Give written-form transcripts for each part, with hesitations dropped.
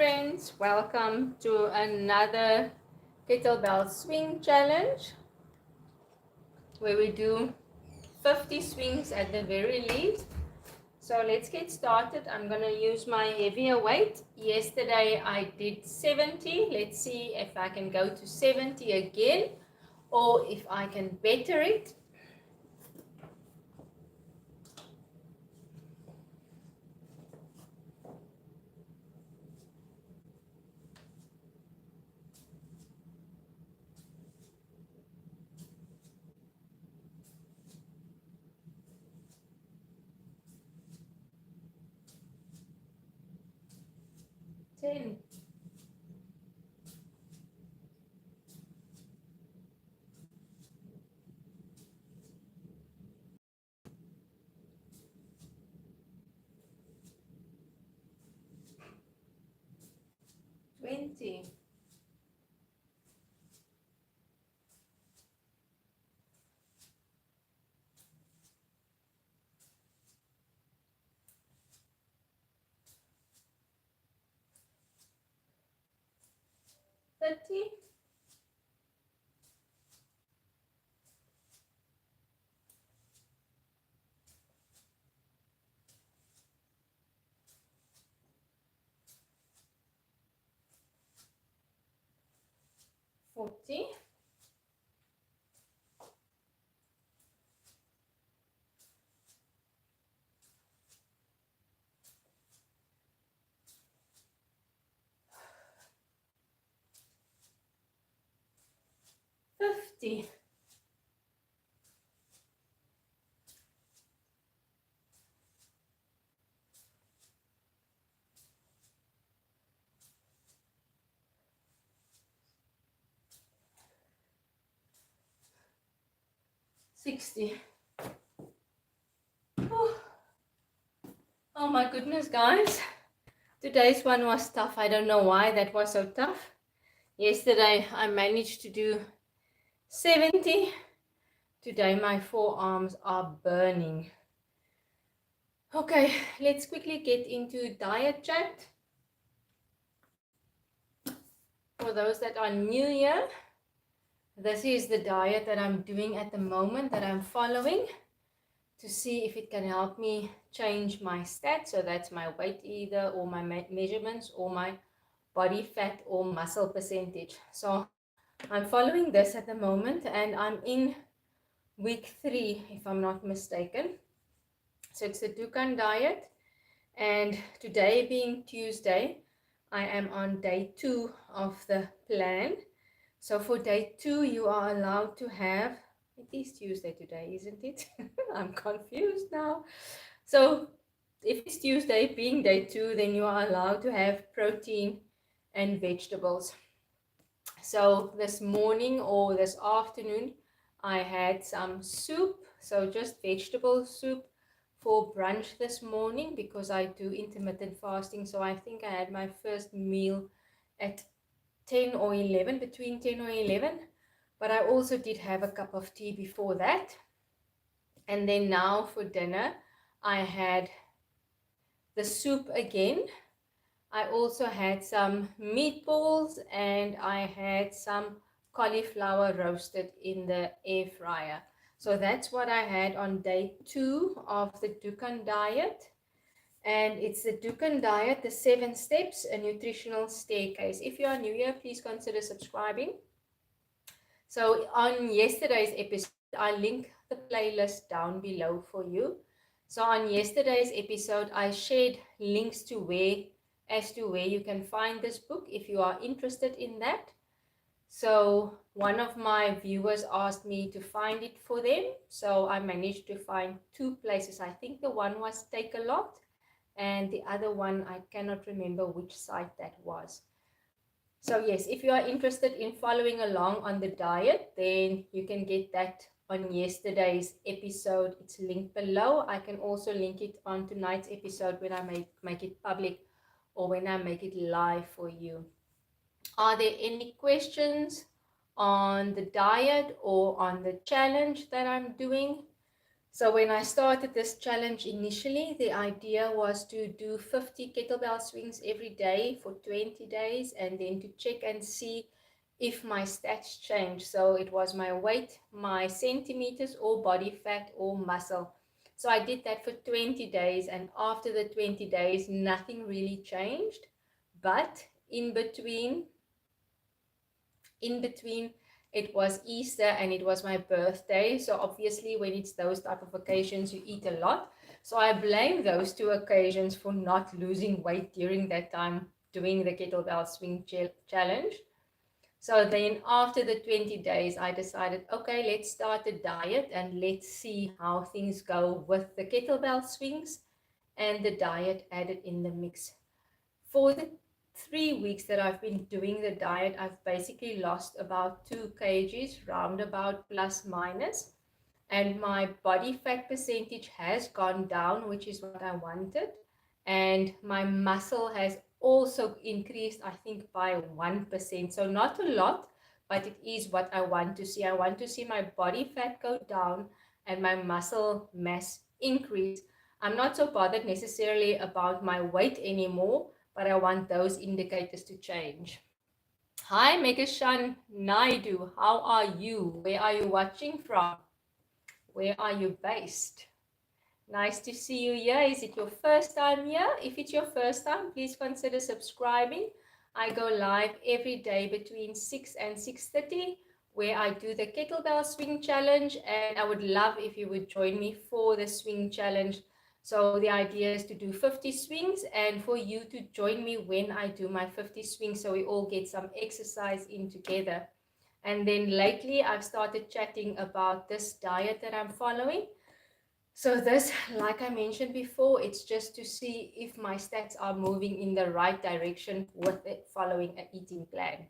friends, welcome to another kettlebell swing challenge where we do 50 swings at the very least. So let's get started. I'm going to use my heavier weight. Yesterday I did 70. Let's see if I can go to 70 again or if I can better it. Ten. 20. 30. 40. 50. 60. Oh my goodness, guys. Today's one was tough. I don't know why that was so tough. Yesterday I managed to do 70. Today my forearms are burning. Okay, let's quickly get into diet chat. For those that are new here, this is the diet that I'm doing at the moment, that I'm following to see if it can help me change my stats. So that's my weight either, or my measurements, or my body fat or muscle percentage. So I'm following this at the moment, and I'm in week 3 if I'm not mistaken. So it's the Dukan diet, and today being Tuesday, I am on day 2 of the plan. So for day 2 you are allowed to have, it is Tuesday today, isn't it? I'm confused now. So if it's Tuesday being day 2, then you are allowed to have protein and vegetables. So this morning or this afternoon, I had some soup, so just vegetable soup for brunch this morning because I do intermittent fasting. So I think I had my first meal at 10 or 11, between 10 or 11. But I also did have a cup of tea before that. And then now for dinner, I had the soup again. I also had some meatballs and I had some cauliflower roasted in the air fryer. So that's what I had on day 2 of the Dukan diet. And it's the Dukan diet, the 7 steps, a nutritional staircase. If you are new here, please consider subscribing. So on yesterday's episode, I link the playlist down below for you. So on yesterday's episode, I shared links to where you can find this book if you are interested in that. So one of my viewers asked me to find it for them. So I managed to find 2 places. I think the one was Take a Lot, and the other one, I cannot remember which site that was. So yes, if you are interested in following along on the diet, then you can get that on yesterday's episode. It's linked below. I can also link it on tonight's episode when I make it public or when I make it live for you. Are there any questions on the diet or on the challenge that I'm doing? So when I started this challenge initially, the idea was to do 50 kettlebell swings every day for 20 days and then to check and see if my stats change. So it was my weight, my centimeters, or body fat or muscle. So I did that for 20 days, and after the 20 days, nothing really changed. But in between it was Easter and it was my birthday, so obviously when it's those type of occasions you eat a lot. So I blame those two occasions for not losing weight during that time doing the kettlebell swing challenge. So then after the 20 days I decided, okay, let's start a diet and let's see how things go with the kettlebell swings and the diet added in the mix. For the 3 weeks that I've been doing the diet, I've basically lost about 2 kgs, roundabout plus minus, and my body fat percentage has gone down, which is what I wanted, and my muscle has also increased, I think, by 1%. So not a lot, but it is what I want to see. I want to see my body fat go down and my muscle mass increase. I'm not so bothered necessarily about my weight anymore, but I want those indicators to change. Hi, Megashan Naidu. How are you? Where are you watching from? Where are you based? Nice to see you here. Is it your first time here? If it's your first time, please consider subscribing. I go live every day between 6 and 6:30 where I do the kettlebell swing challenge, and I would love if you would join me for the swing challenge. So the idea is to do 50 swings and for you to join me when I do my 50 swings so we all get some exercise in together. And then lately I've started chatting about this diet that I'm following. So this, like I mentioned before, it's just to see if my stats are moving in the right direction with it following an eating plan.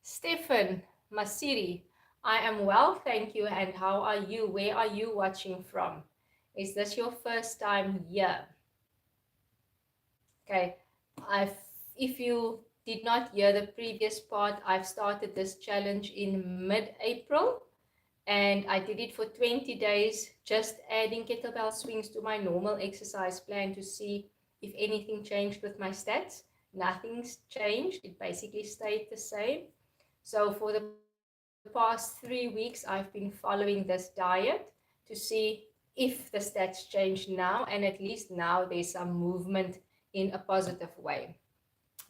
Stefan Masiri, I am well, thank you. And how are you? Where are you watching from? Is this your first time here? Okay, if you did not hear the previous part, I've started this challenge in mid-April. And I did it for 20 days, just adding kettlebell swings to my normal exercise plan to see if anything changed with my stats. Nothing's changed. It basically stayed the same. So for the past 3 weeks, I've been following this diet to see if the stats change now, and at least now there's some movement in a positive way.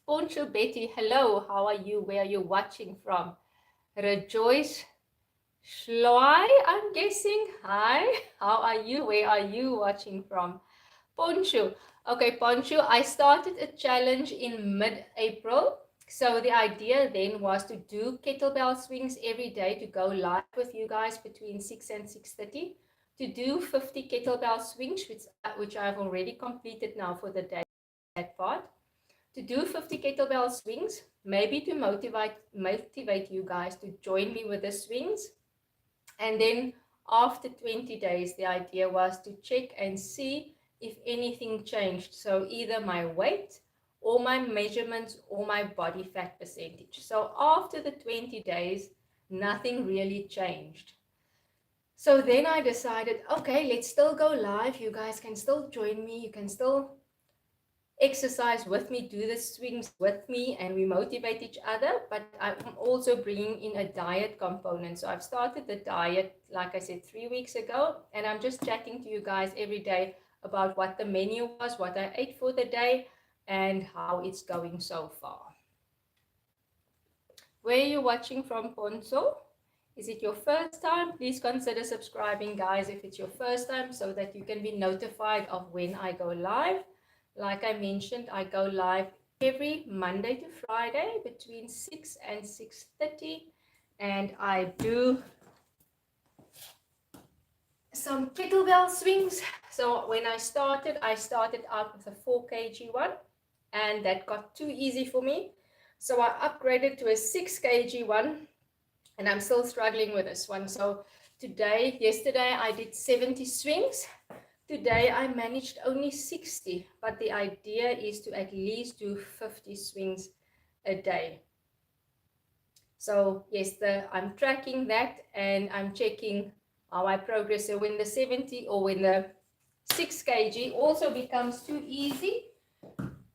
Poncho Betty, hello, how are you? Where are you watching from? Rejoice Shloai, I'm guessing. Hi, how are you? Where are you watching from? Poncho. Okay, Poncho, I started a challenge in mid-April. So the idea then was to do kettlebell swings every day, to go live with you guys between 6 and 6:30, to do 50 kettlebell swings, which I've already completed now for the day, that part. To do 50 kettlebell swings, maybe to motivate you guys to join me with the swings. And then after 20 days, the idea was to check and see if anything changed. So either my weight or my measurements or my body fat percentage. So after the 20 days, nothing really changed. So then I decided, okay, let's still go live. You guys can still join me. You can still exercise with me, do the swings with me, and we motivate each other. But I'm also bringing in a diet component. So I've started the diet, like I said, 3 weeks ago, and I'm just chatting to you guys every day about what the menu was, what I ate for the day, and how it's going so far. Where are you watching from, Ponzo? Is it your first time? Please consider subscribing, guys, if it's your first time, so that you can be notified of when I go live. Like I mentioned, I go live every Monday to Friday between 6 and 6:30, and I do some kettlebell swings. So when I started out with a 4 kg one, and that got too easy for me. So I upgraded to a 6 kg one, and I'm still struggling with this one. So yesterday I did 70 swings. Today I managed only 60, but the idea is to at least do 50 swings a day. So yes, I'm tracking that, and I'm checking how I progress. So when the 70 or when the 6 kg also becomes too easy,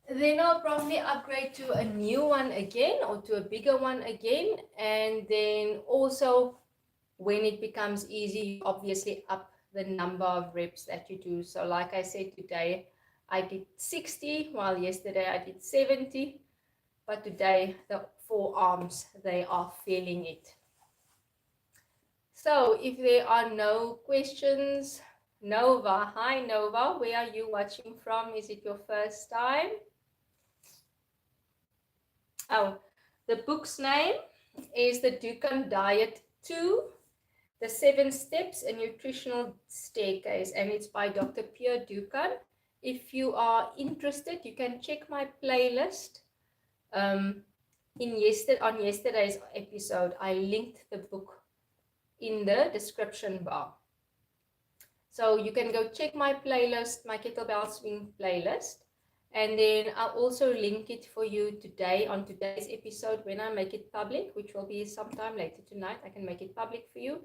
then I'll probably upgrade to a new one again or to a bigger one again. And then also when it becomes easy, you obviously up the number of reps that you do. So like I said, today I did 60, while yesterday I did 70. But today the forearms, they are feeling it. So if there are no questions, Nova, hi Nova, where are you watching from? Is it your first time? Oh, the book's name is The Dukan Diet 2, The 7 Steps, a Nutritional Staircase, and it's by Dr. Pierre Dukan. If you are interested, you can check my playlist. On yesterday's episode, I linked the book in the description bar. So you can go check my playlist, my kettlebell swing playlist. And then I'll also link it for you today on today's episode when I make it public, which will be sometime later tonight. I can make it public for you.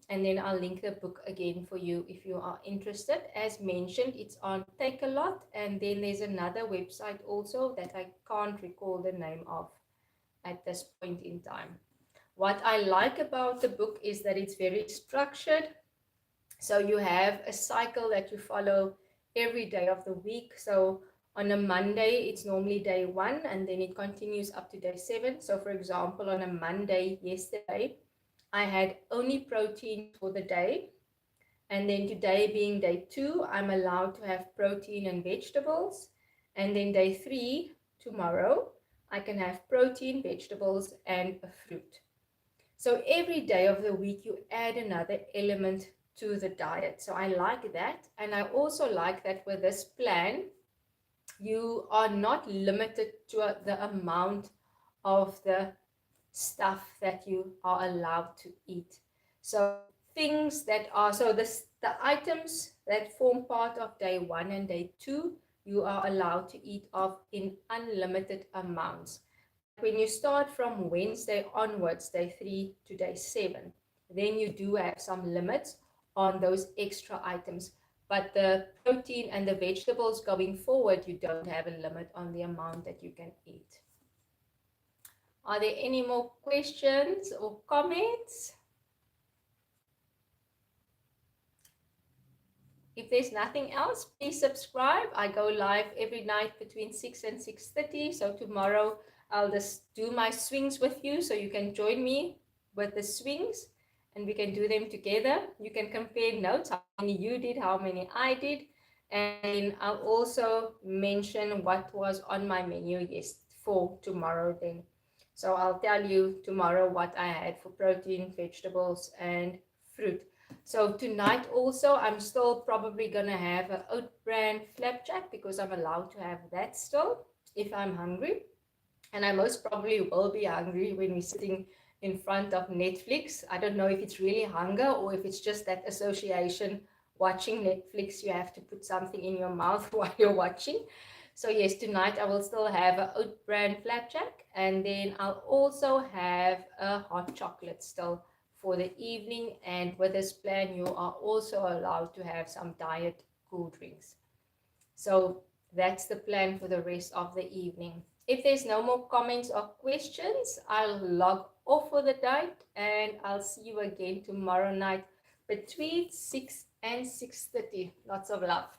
And then I'll link the book again for you if you are interested. As mentioned, it's on Takealot. And then there's another website also that I can't recall the name of at this point in time. What I like about the book is that it's very structured. So you have a cycle that you follow every day of the week. So on a Monday, it's normally day 1, and then it continues up to day 7. So for example, on a Monday yesterday, I had only protein for the day. And then today being day 2, I'm allowed to have protein and vegetables. And then day 3, tomorrow, I can have protein, vegetables, and a fruit. So every day of the week, you add another element to the diet. So I like that. And I also like that with this plan, you are not limited to the amount of the stuff that you are allowed to eat. So things that are, so the items that form part of day 1 and day 2, you are allowed to eat of in unlimited amounts. When you start from Wednesday onwards, day 3 to day 7, then you do have some limits on those extra items. But the protein and the vegetables going forward, you don't have a limit on the amount that you can eat. Are there any more questions or comments? If there's nothing else, please subscribe. I go live every night between 6 and 6:30. So tomorrow I'll just do my swings with you, so you can join me with the swings and we can do them together. You can compare notes, how many you did, how many I did. And I'll also mention what was on my menu for tomorrow then. So I'll tell you tomorrow what I had for protein, vegetables, and fruit. So tonight also, I'm still probably going to have an oat bran flapjack because I'm allowed to have that still if I'm hungry. And I most probably will be hungry when we're sitting in front of Netflix. I don't know if it's really hunger or if it's just that association. Watching Netflix, you have to put something in your mouth while you're watching. So yes, tonight I will still have an oat bran flapjack, and then I'll also have a hot chocolate still for the evening. And with this plan, you are also allowed to have some diet cool drinks. So that's the plan for the rest of the evening. If there's no more comments or questions, I'll log off for the night and I'll see you again tomorrow night between 6 and 6:30. Lots of love.